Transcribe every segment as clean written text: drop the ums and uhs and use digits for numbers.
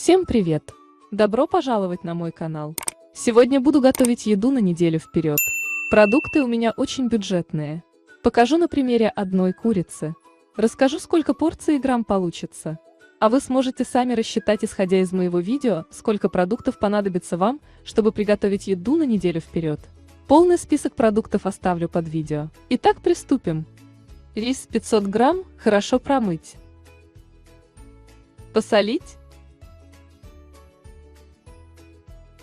Всем привет! Добро пожаловать на мой канал. Сегодня буду готовить еду на неделю вперед. Продукты у меня очень бюджетные. Покажу на примере одной курицы. Расскажу, сколько порций и грамм получится. А вы сможете сами рассчитать, исходя из моего видео, сколько продуктов понадобится вам, чтобы приготовить еду на неделю вперед. Полный список продуктов оставлю под видео. Итак, приступим. Рис 500 грамм хорошо промыть. Посолить.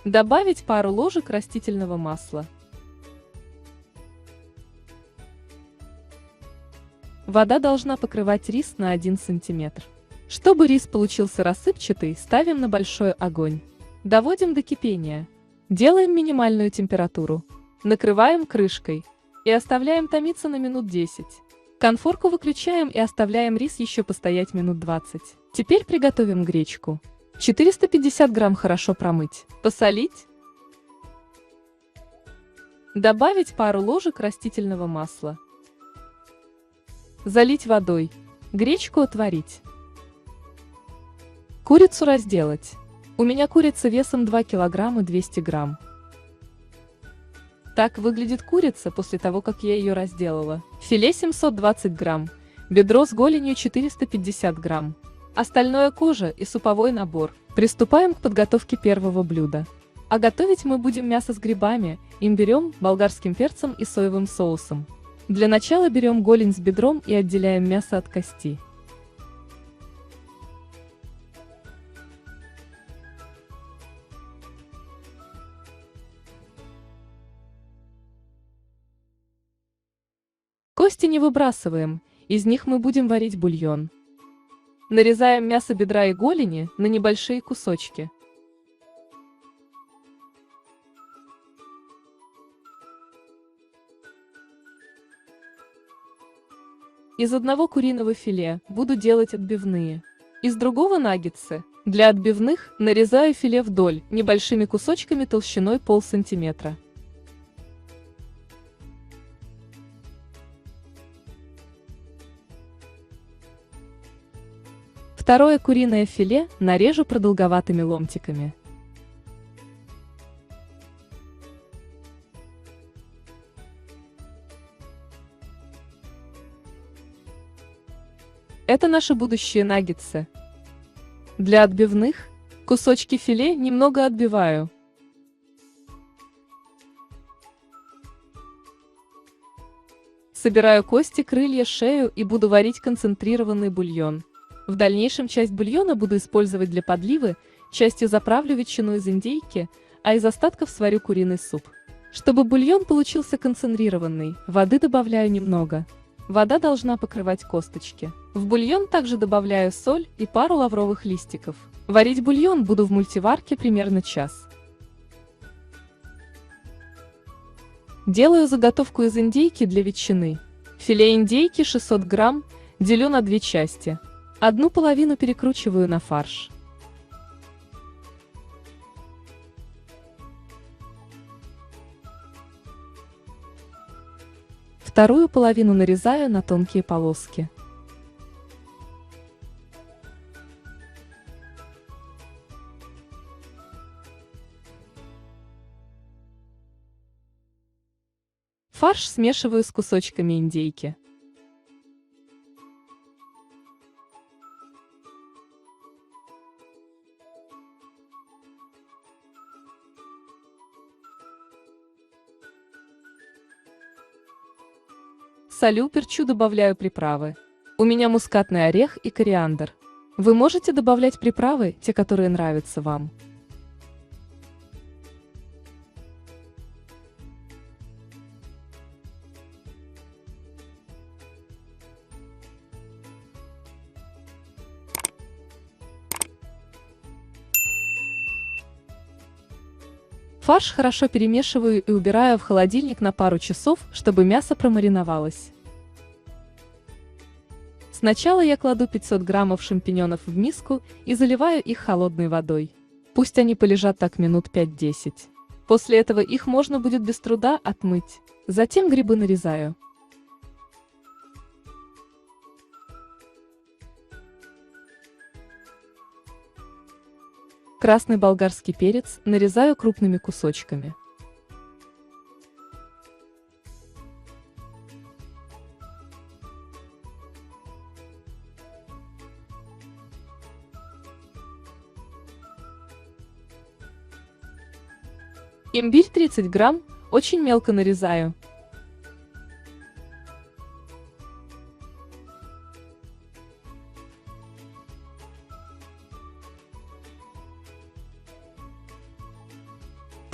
Добавить пару ложек растительного масла. Вода должна покрывать рис на 1 см. Чтобы рис получился рассыпчатый, ставим на большой огонь. Доводим до кипения. Делаем минимальную температуру. Накрываем крышкой. И оставляем томиться на минут 10. Конфорку выключаем и оставляем рис еще постоять минут 20. Теперь приготовим гречку. 450 грамм хорошо промыть. Посолить. Добавить пару ложек растительного масла. Залить водой. Гречку отварить. Курицу разделать. У меня курица весом 2 килограмма 200 грамм. Так выглядит курица после того, как я ее разделала. Филе 720 грамм. Бедро с голенью 450 грамм. Остальное кожа и суповой набор. Приступаем к подготовке первого блюда. А готовить мы будем мясо с грибами, имбирем, болгарским перцем и соевым соусом. Для начала берем голень с бедром и отделяем мясо от кости. Кости не выбрасываем, из них мы будем варить бульон. Нарезаем мясо бедра и голени на небольшие кусочки. Из одного куриного филе буду делать отбивные. Из другого наггетсы. Для отбивных нарезаю филе вдоль, небольшими кусочками толщиной полсантиметра. Второе куриное филе нарежу продолговатыми ломтиками. Это наши будущие наггетсы. Для отбивных кусочки филе немного отбиваю. Собираю кости, крылья, шею и буду варить концентрированный бульон. В дальнейшем часть бульона буду использовать для подливы, частью заправлю ветчину из индейки, а из остатков сварю куриный суп. Чтобы бульон получился концентрированный, воды добавляю немного. Вода должна покрывать косточки. В бульон также добавляю соль и пару лавровых листиков. Варить бульон буду в мультиварке примерно час. Делаю заготовку из индейки для ветчины. Филе индейки 600 грамм делю на 2 части. Одну половину перекручиваю на фарш. Вторую половину нарезаю на тонкие полоски. Фарш смешиваю с кусочками индейки. Солю, перчу, добавляю приправы. У меня мускатный орех и кориандр. Вы можете добавлять приправы, те, которые нравятся вам. Фарш хорошо перемешиваю и убираю в холодильник на пару часов, чтобы мясо промариновалось. Сначала я кладу 500 граммов шампиньонов в миску и заливаю их холодной водой. Пусть они полежат так минут 5-10. После этого их можно будет без труда отмыть. Затем грибы нарезаю. Красный болгарский перец нарезаю крупными кусочками. Имбирь 30 грамм, очень мелко нарезаю.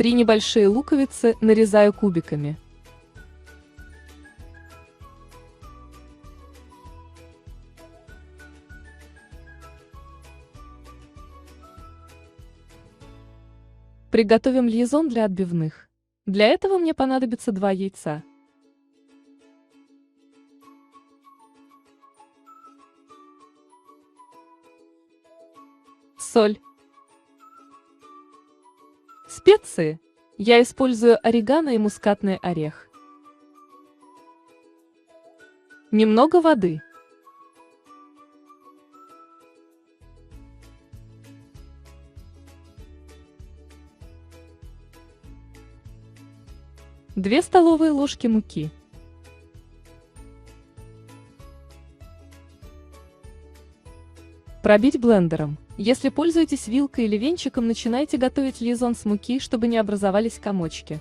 Три небольшие луковицы нарезаю кубиками. Приготовим льезон для отбивных. Для этого мне понадобится 2 яйца. Соль. Специи. Я использую орегано и мускатный орех. Немного воды. Две столовые ложки муки. Пробить блендером. Если пользуетесь вилкой или венчиком, начинайте готовить льезон с муки, чтобы не образовались комочки.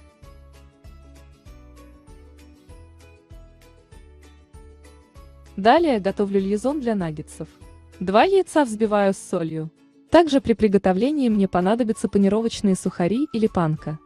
Далее готовлю льезон для наггетсов. 2 яйца взбиваю с солью. Также при приготовлении мне понадобятся панировочные сухари или панка.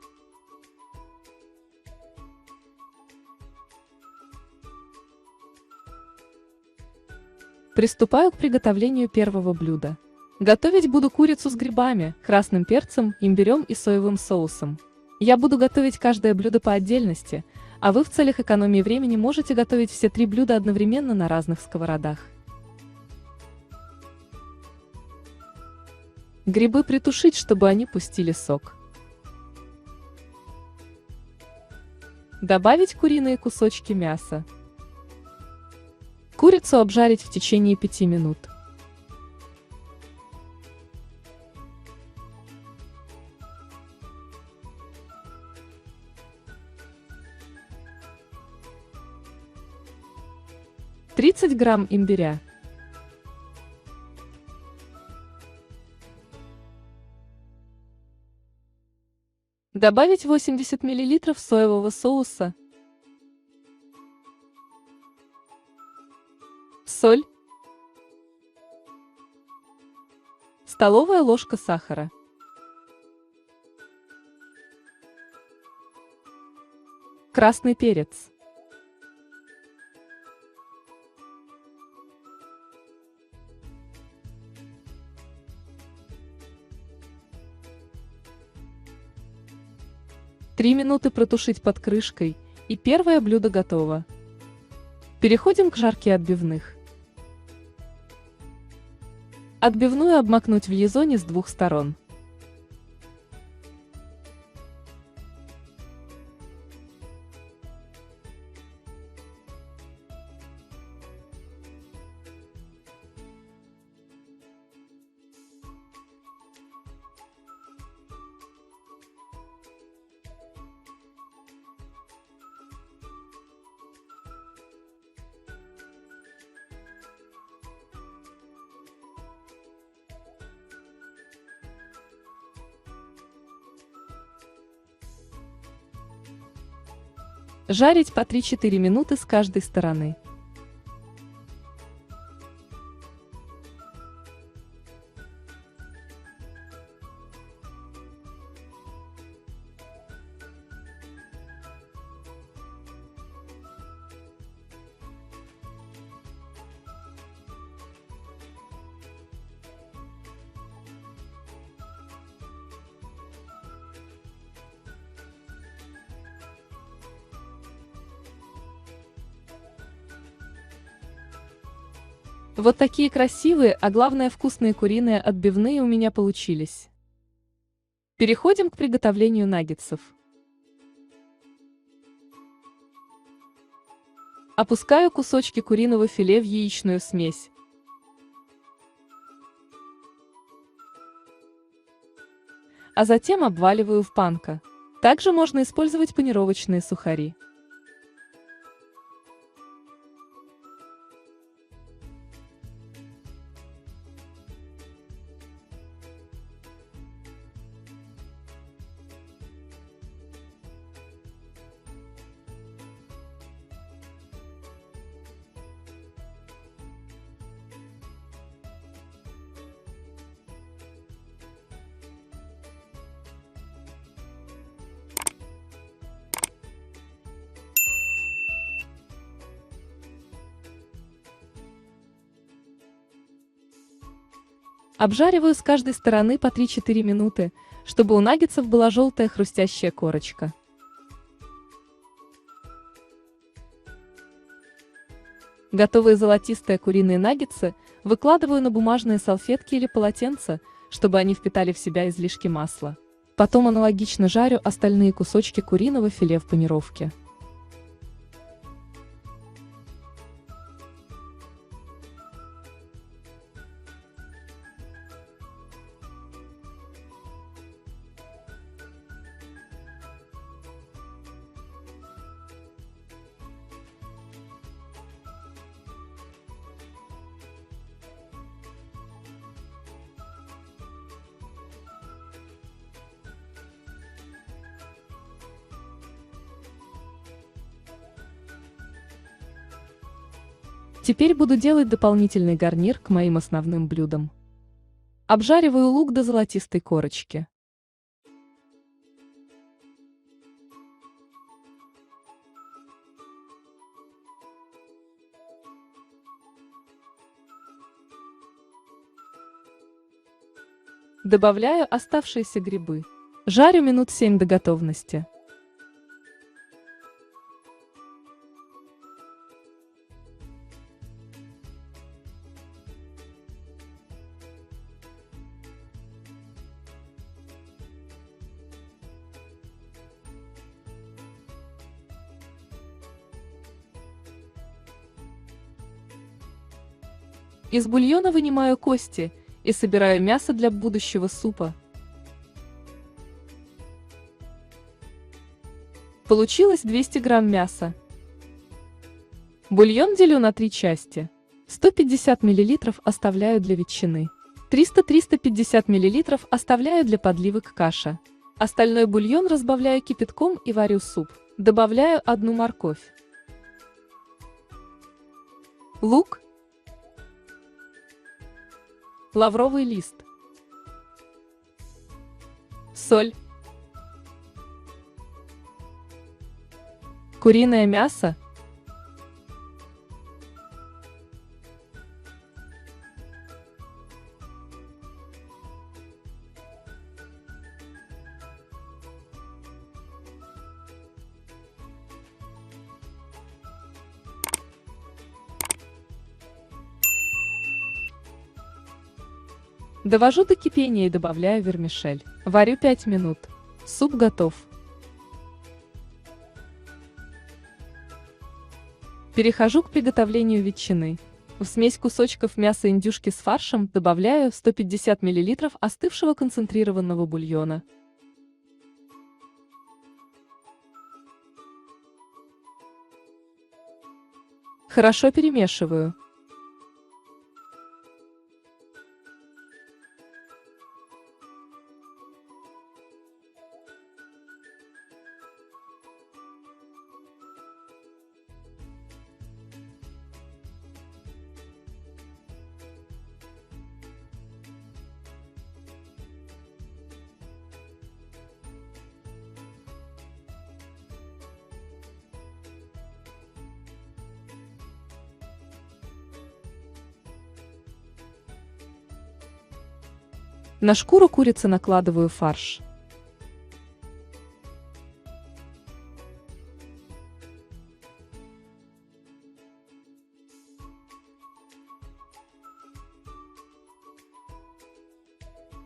Приступаю к приготовлению первого блюда. Готовить буду курицу с грибами, красным перцем, имбирем и соевым соусом. Я буду готовить каждое блюдо по отдельности, а вы в целях экономии времени можете готовить все 3 блюда одновременно на разных сковородах. Грибы притушить, чтобы они пустили сок. Добавить куриные кусочки мяса. Курицу обжарить в течение 5 минут. Тридцать грамм имбиря. Добавить 80 мл соевого соуса. Соль. Столовая ложка сахара. Красный перец. Три минуты протушить под крышкой, и первое блюдо готово. Переходим к жарке отбивных. Отбивную обмакнуть в льезоне с 2 сторон. Жарить по 3-4 минуты с каждой стороны. Вот такие красивые, а главное вкусные куриные отбивные у меня получились. Переходим к приготовлению наггетсов. Опускаю кусочки куриного филе в яичную смесь. а затем обваливаю в панко. Также можно использовать панировочные сухари. Обжариваю с каждой стороны по 3-4 минуты, чтобы у наггетсов была желтая хрустящая корочка. Готовые золотистые куриные наггетсы выкладываю на бумажные салфетки или полотенца, чтобы они впитали в себя излишки масла. Потом аналогично жарю остальные кусочки куриного филе в панировке. Теперь буду делать дополнительный гарнир к моим основным блюдам. Обжариваю лук до золотистой корочки. Добавляю оставшиеся грибы. Жарю минут 7 до готовности. Из бульона вынимаю кости и собираю мясо для будущего супа. Получилось 200 грамм мяса. Бульон делю на 3 части. 150 мл оставляю для ветчины. 300-350 мл оставляю для подливы к каше. Остальной бульон разбавляю кипятком и варю суп. Добавляю одну морковь, лук, лавровый лист, соль, куриное мясо, довожу до кипения и добавляю вермишель. Варю 5 минут. Суп готов. Перехожу к приготовлению ветчины. В смесь кусочков мяса индюшки с фаршем добавляю 150 мл остывшего концентрированного бульона. Хорошо перемешиваю. На шкуру курицы накладываю фарш.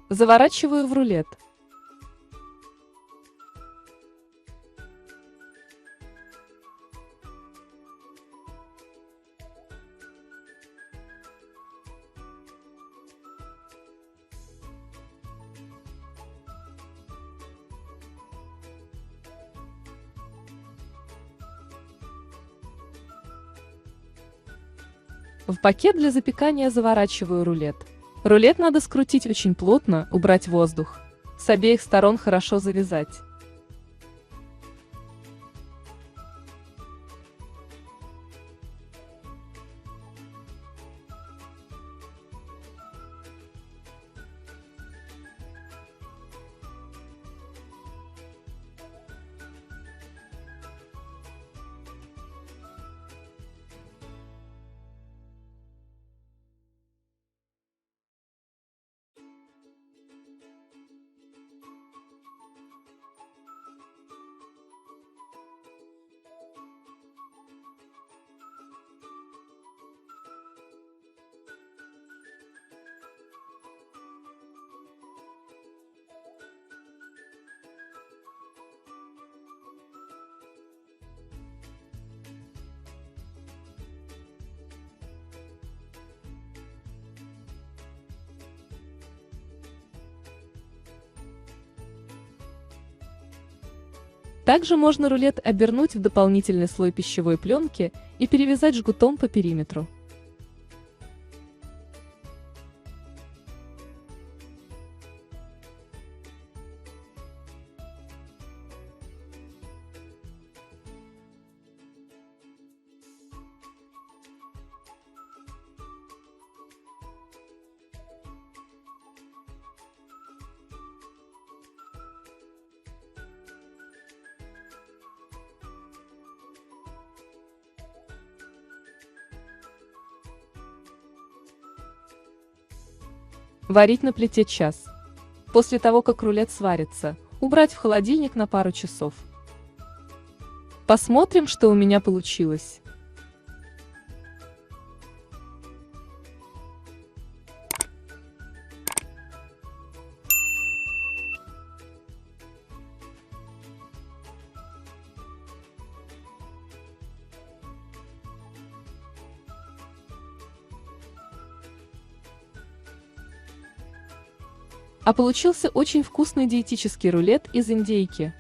Заворачиваю в рулет. В пакет для запекания заворачиваю рулет. Рулет надо скрутить очень плотно, убрать воздух. С обеих сторон хорошо завязать. Также можно рулет обернуть в дополнительный слой пищевой пленки и перевязать жгутом по периметру. Варить на плите час. После того, как рулет сварится, убрать в холодильник на пару часов. Посмотрим, что у меня получилось. А получился очень вкусный диетический рулет из индейки.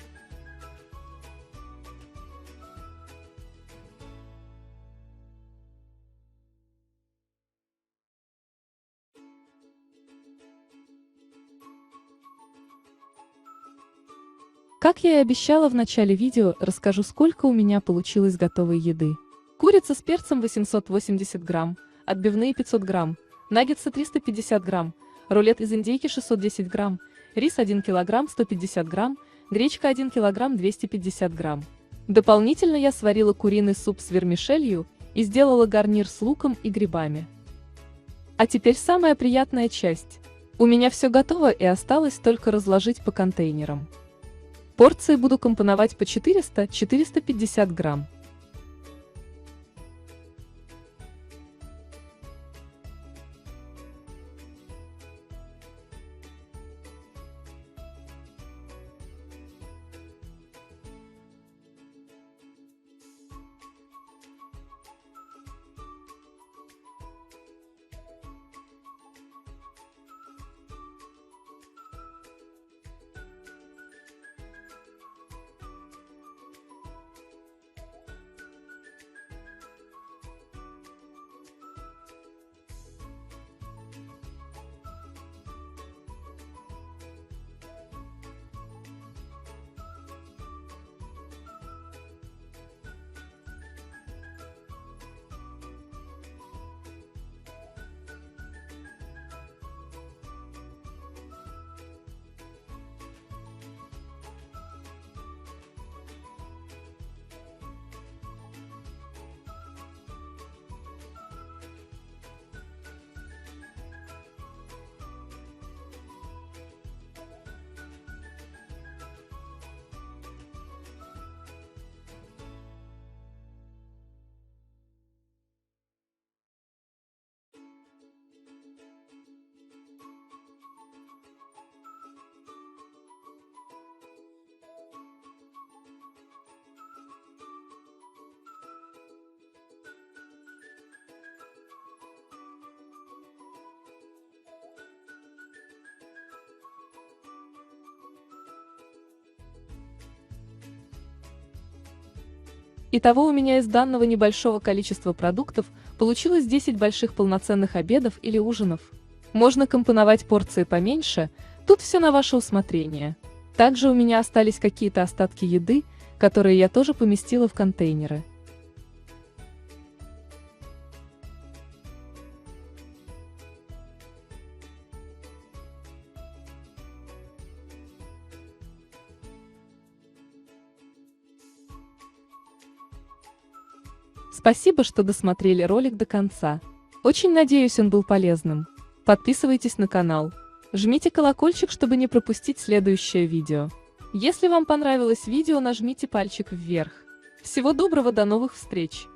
Как я и обещала в начале видео, расскажу, сколько у меня получилось готовой еды. Курица с перцем 880 грамм, отбивные 500 грамм, наггетсы 350 грамм, рулет из индейки 610 грамм, рис 1 килограмм 150 грамм, гречка 1 килограмм 250 грамм. Дополнительно я сварила куриный суп с вермишелью и сделала гарнир с луком и грибами. А теперь самая приятная часть. У меня все готово и осталось только разложить по контейнерам. Порции буду компоновать по 400-450 грамм. Итого у меня из данного небольшого количества продуктов Получилось 10 больших полноценных обедов или ужинов. Можно компоновать порции поменьше, тут все на ваше усмотрение. Также у меня остались какие-то остатки еды, которые я тоже поместила в контейнеры. Спасибо, что досмотрели ролик до конца. Очень надеюсь, он был полезным. Подписывайтесь на канал. Жмите колокольчик, чтобы не пропустить следующее видео. Если вам понравилось видео, нажмите пальчик вверх. Всего доброго, до новых встреч!